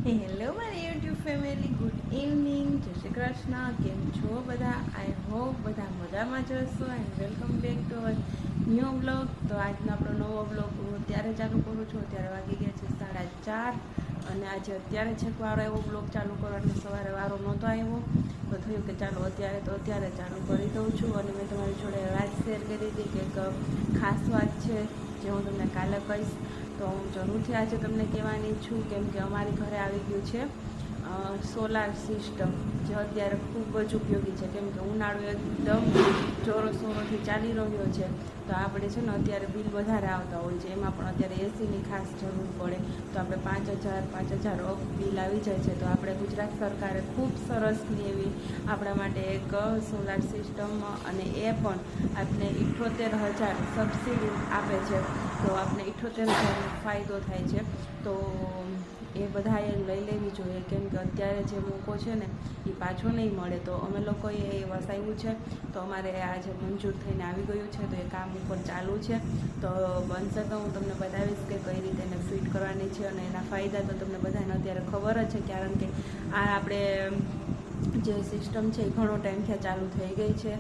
Hello મારી YouTube family, good evening, જય શ્રી કૃષ્ણ. કેમ છો બધા? આઈ હોપ બધા મજામાં જ હશો and welcome back to our new blog. તો આજનો આપણો નવો બ્લોગ હું અત્યારે ચાલુ કરું છું. અત્યારે વાગી ગયા છે 4:30 અને આજે અત્યારે છેક વારો એવો બ્લોગ ચાલુ કરવાનો, સવારે વારો નહોતો આવ્યો તો થયું કે ચાલો અત્યારે ચાલુ કરી દઉં છું. અને મેં તમારી જોડે વાત શેર કરી હતી કે એક ખાસ વાત છે જે હું તમને કાલે કહીશ. તો હું જરૂરથી આજે તમને કહેવાની છું, કેમ કે અમારી ઘરે આવી ગયું છે સોલાર સિસ્ટમ, જે અત્યારે ખૂબ જ ઉપયોગી છે. કેમ કે ઉનાળો એકદમ જોરોશોરોથી ચાલી રહ્યો છે, તો આપણે છે ને અત્યારે બિલ વધારે આવતા હોય છે, એમાં પણ અત્યારે એસીની ખાસ જરૂર પડે તો આપણે 5,000 અપ બિલ આવી જાય છે. તો આપણે ગુજરાત સરકારે ખૂબ સરસની એવી આપણા માટે એક સોલાર સિસ્ટમ, અને એ પણ આપણે 78,000 સબસિડી આપે છે. તો આપણે 78,000 ફાયદો થાય છે. તો એ બધાએ લઈ લેવી જોઈએ, કેમ કે અત્યારે જે લોકો છે ને એ પાછો નહીં મળે. તો અમે લોકોએ એ વસાવ્યું છે, તો અમારે આજે મંજૂર થઈને આવી ગયું છે, તો એ કામ ઉપર ચાલુ છે. તો બનશે તો હું તમને બતાવીશ કે કઈ રીતે એને ફિટ કરવાની છે, અને એના ફાયદા તો તમને બધાને અત્યારે ખબર જ છે, કારણ કે આ આપણે જે સિસ્ટમ છે એ ઘણો ટાઈમથી ચાલુ થઈ ગઈ છે.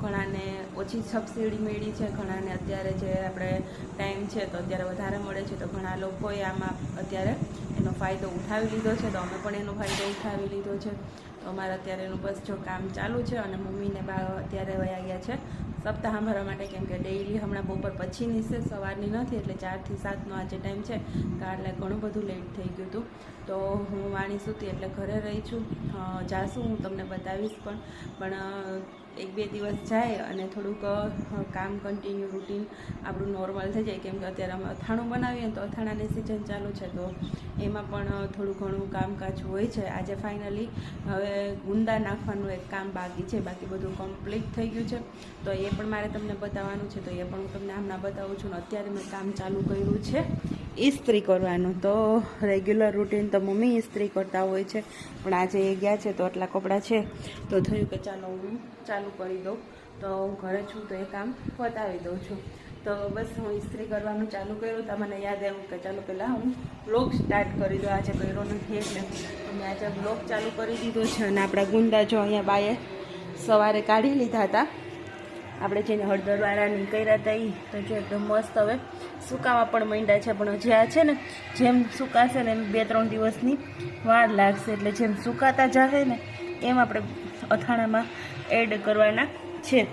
ઘણાને ઓછી સબસિડી મળી છે, ઘણાને અત્યારે જે આપણે ટાઈમ છે તો અત્યારે વધારે મળે છે. તો ઘણા લોકોએ આમાં અત્યારે એનો ફાયદો ઉઠાવી લીધો છે, તો અમે પણ એનો ફાયદો ઉઠાવી લીધો છે. તો અમારે અત્યારે એનું બસ જો કામ ચાલુ છે, અને મમ્મીને બા અત્યારે વયા ગયા છે સપ્તાહ સાંભળવા માટે, કેમ કે ડેઈલી હમણાં બપોર પછીની છે, સવારની નથી. એટલે 4 થી 7નો આજે ટાઈમ છે, એટલે ઘણું બધું લેટ થઈ ગયું હતું. તો હું વાણી સૂતી એટલે ઘરે રહી છું. જાશું હું તમને બતાવીશ, પણ 1-2 દિવસ જાય અને થોડુંક કામ કન્ટિન્યુ રૂટીન આપણું નોર્મલ થઈ જાય. કેમ કે અત્યારે અમે અથાણું બનાવીએ તો અથાણાની સિઝન ચાલુ છે, તો એમાં પણ થોડું ઘણું કામકાજ હોય છે. આજે ફાઇનલી હવે ગુંદા નાખવાનું એક કામ બાકી છે, બાકી બધું કમ્પ્લીટ થઈ ગયું છે. તો એ પણ મારે તમને બતાવવાનું છે, તો એ પણ હું તમને હમણાં બતાવું છું. ને અત્યારે મેં કામ ચાલુ કર્યું છે ઇસ્ત્રી કરવાનું. તો રેગ્યુલર રૂટીન તો મમ્મી ઇસ્ત્રી કરતા હોય છે, પણ આજે એ ગયા છે તો આટલા કપડાં છે, તો થયું કે ચાલો હું ચાલુ કરી દઉં. તો હું ઘરે છું તો એ કામ પતાવી દઉં છું. તો બસ હું ઇસ્ત્રી કરવાનું ચાલુ કર્યું, તો મને યાદ આવ્યું કે ચાલો પહેલાં હું બ્લોગ સ્ટાર્ટ કરી દઉં. આજે કર્યો નથી એટલે અમે આજે બ્લોગ ચાલુ કરી દીધો છે. અને આપણા ગુંદા જો અહીંયા બાએ સવારે કાઢી લીધા હતા, આપણે જેને હળદરવાળા નીકળ્યા હતા એ, તો જો એકદમ મસ્ત હવે સુકાવા પણ માંડ્યા છે. પણ હજી આ છે ને જેમ સુકાશે ને એમ 2-3 દિવસની વાર લાગશે. એટલે જેમ સુકાતા જશે ને એમ આપણે અથાણામાં એડ કરવાના છે.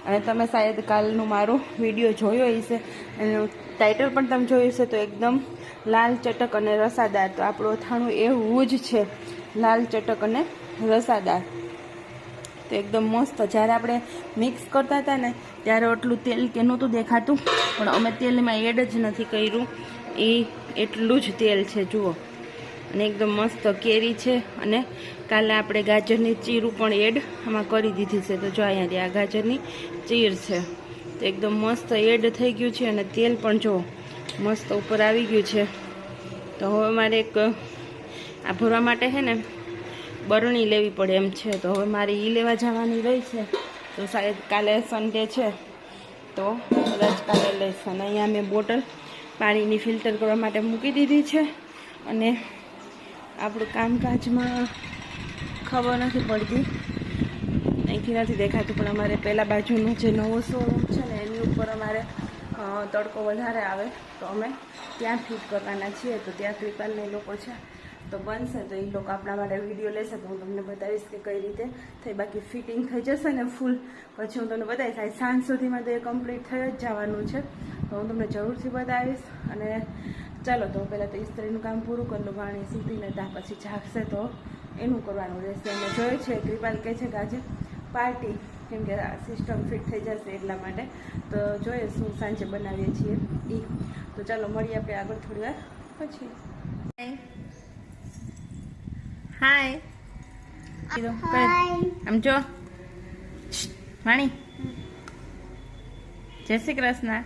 અને તમે શાયદ કાલનું મારો વિડીયો જોયો હશે, એનું ટાઇટલ પણ તમે જોયું હશે. તો એકદમ લાલ ચટક અને રસાદાર, તો આપણું અથાણું એવું જ છે, લાલ ચટક અને રસાદાર. તો એકદમ મસ્ત. જ્યારે આપણે મિક્સ કરતા હતા ને ત્યારે એટલું તેલ કે નહોતું દેખાતું, પણ અમે તેલમાં એડ જ નથી કર્યું, એ એટલું જ તેલ છે જુઓ. અને એકદમ મસ્ત કેરી છે, અને કાલે આપણે ગાજરની ચીરું પણ એડ આમાં કરી દીધી છે. તો જો અહીંયાથી આ ગાજરની ચીર છે, તો એકદમ મસ્ત એડ થઈ ગયું છે, અને તેલ પણ જો મસ્ત ઉપર આવી ગયું છે. તો હવે મારે એક આ ભરવા માટે છે ને બરણી લેવી પડે એમ છે, તો હવે મારે એ લેવા જવાની રહી છે. તો શાયદ કાલે સન્ડે છે તો કદાચ કાલે લઈશ. અને અહીંયા મેં બોટલ પાણીની ફિલ્ટર કરવા માટે મૂકી દીધી છે. અને આપણું કામકાજમાં ખબર નથી પડતી, અહીંથી નથી દેખાતું, પણ અમારે પહેલાં બાજુનો જે નવો શોરૂમ છે ને એની ઉપર અમારે તડકો વધારે આવે, તો અમે ત્યાં ફિટ કરવાના છીએ. તો ત્યાં કૃપાલને એ લોકો છે, તો બનશે તો એ લોકો આપણા માટે વિડીયો લેશે, તો હું તમને બતાવીશ કે કઈ રીતે થઈ. બાકી ફિટિંગ થઈ જશે ને ફૂલ, પછી હું તમને બતાવીશ. આ સાંજ સુધીમાં તો એ કમ્પ્લીટ થઈ જ જવાનું છે, તો હું તમને જરૂરથી બતાવીશ. અને ચાલો તો પહેલાં તો ઇસ્ત્રીનું કામ પૂરું કરી લઉં. વાણી સૂતીને ત્યાં પછી જાગશે તો એનું કરવાનું રહેશે. અને જોઈએ છે કૃપાલ કહે છે કે આજે પાર્ટી, કેમ કે આ સિસ્ટમ ફિટ થઈ જશે એટલા માટે. તો જોઈએ શું સાંજે બનાવીએ છીએ એ. તો ચાલો મળીએ આપણે આગળ થોડી વાર પછી. હાય આમ જો વાણી, જય શ્રી કૃષ્ણ.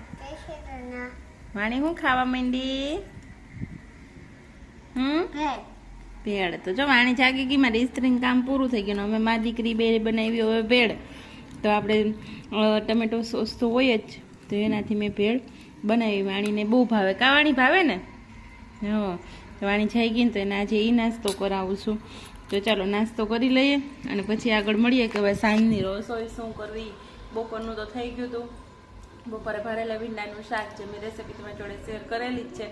વાણી હું ખાવા માંડી? ભેળ. તો જો વાણી જાગી ગઈ, મારી ઇસ્ત્રીનું કામ પૂરું થઈ ગયું. અમે મારી દીકરી બે બનાવી હવે ભેળ. તો આપણે ટમેટો સોસ તો હોય જ, તો એનાથી મેં ભેળ બનાવી. વાણીને બહુ ભાવે. કાવાણી ભાવે ને? હા, વાણી જઈ ગઈ ને તો એને આજે એ નાસ્તો કરાવું છું. તો ચાલો નાસ્તો કરી લઈએ અને પછી આગળ મળીએ કે હવે સાંજની રસોઈ શું કરવી. બપોરનું તો થઈ ગયું હતું. બપોરે ભરેલા ભીંડાનું શાક જે મેં રેસીપી તમારી જોડે શેર કરેલી જ છે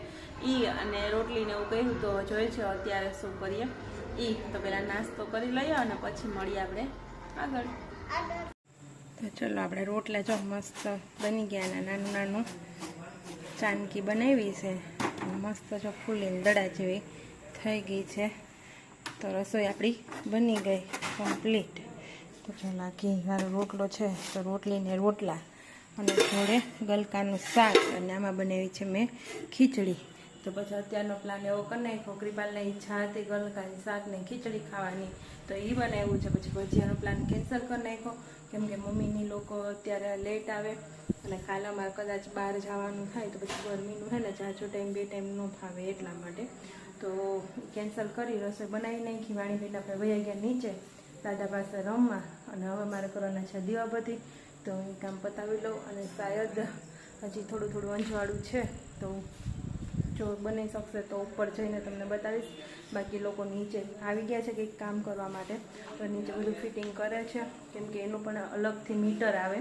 એ, અને રોટલીને એવું કહ્યું તો જોઈએ છે અત્યારે શું કરીએ એ. તો પહેલાં નાસ્તો કરી લઈએ અને પછી મળીએ આપણે આગળ. તો ચલો આપણે રોટલા જો મસ્ત બની ગયા અને નાનું નાનું ચાનકી બનાવી છે. મસ્ત જો ફૂલીને દડા જેવી થઈ ગઈ છે. તો રસોઈ આપણી બની ગઈ કમ્પ્લીટ. તો ચાલો આ ઘીવાળો રોટલો છે તો રોટલીને રોટલા અને જોડે ગલકાનું શાક અને આમાં બનાવી છે મેં ખીચડી. તો પછી અત્યારનો પ્લાન એવો કરી નાખ્યો, કૃપાલને ઈચ્છા હતી ગલકાની શાક ને ખીચડી ખાવાની તો એ બનાવ્યું છે. પછી ભજીયાનો પ્લાન કેન્સલ કરી નાખ્યો કેમ કે મમ્મીની લોકો અત્યારે લેટ આવે અને કાલે અમારે કદાચ બહાર જવાનું થાય તો પછી ગરમીનું છે ને જાજો ટાઈમ 2 ટાઈમ ન ફાવે એટલા માટે તો કેન્સલ કરી રસોઈ બનાવી નાખી. વાણીબેન આપણે વહી ગયા નીચે દાદા પાસે રમવા અને હવે મારે કરવાના છે દીવાબત્તી. તો હું કામ પતાવી લઉં અને શાયદ હજી થોડું થોડું અંજવાળું છે તો જો બની શકશે તો ઉપર જઈને તમને બતાવીશ. બાકી લોકો નીચે આવી ગયા છે કંઈક કામ કરવા માટે તો નીચે બધું ફિટિંગ કરે છે કેમ કે એનું પણ અલગથી મીટર આવે.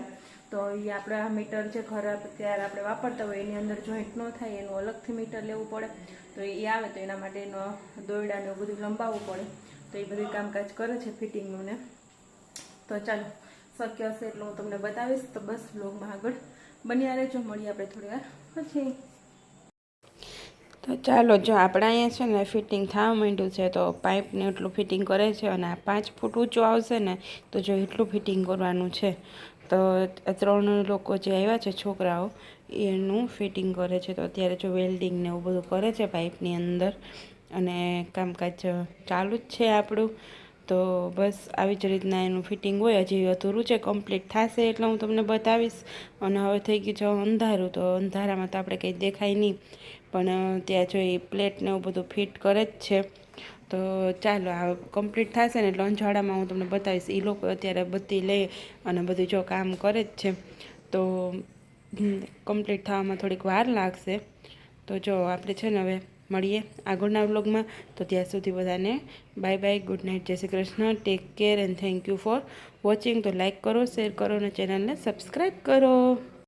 તો એ આપણે આ મીટર જે ખરાબ ત્યારે આપણે વાપરતા હોય એની અંદર જોઈન્ટ ન થાય એનું અલગથી મીટર લેવું પડે. તો એ આવે તો એના માટે એનો દોરડાને એવું બધું લંબાવવું પડે. તો એ બધું કામકાજ કરે છે ફિટિંગનું ને. તો ચાલો શક્ય હશે એટલે હું તમને બતાવીશ. તો બસ વ્લોગમાં આગળ બન્યા રહેજો. મળીએ આપણે થોડી વાર પછી. તો ચાલો જો આપણે અહીંયા છે ને ફિટિંગ થવા માંડ્યું છે તો પાઇપને એટલું ફિટિંગ કરે છે અને આ 5 ફૂટ ઊંચું આવશે ને તો જો એટલું ફિટિંગ કરવાનું છે. તો 3 લોકો જે આવ્યા છે છોકરાઓ એનું ફિટિંગ કરે છે. તો અત્યારે જો વેલ્ડિંગ ને એવું બધું કરે છે પાઇપની અંદર અને કામકાજ ચાલુ જ છે આપણું. તો બસ આવી જ રીતના એનું ફિટિંગ હોય. હજી અધૂરું છે, કમ્પ્લીટ થશે એટલે હું તમને બતાવીશ. અને હવે થઈ ગયું છે અંધારું તો અંધારામાં તો આપણે કંઈ દેખાય નહીં પણ ત્યાં જો એ પ્લેટને એવું બધું ફિટ કરે જ છે. તો ચાલો આ કમ્પ્લીટ થશે ને એટલે અંજવાળામાં હું તમને બતાવીશ. એ લોકો અત્યારે બત્તી લે અને બધું જો કામ કરે જ છે તો કમ્પ્લીટ થવામાં થોડીક વાર લાગશે. તો જો આપણે છે ને હવે મળીએ આગળના વ્લોગમાં. તો ત્યાં સુધી બધાને બાય બાય, ગુડ નાઇટ, જય Shri Krishna, take care and thank you for watching. તો લાઇક કરો, શેર કરો અને ચેનલને સબસ્ક્રાઈબ કરો.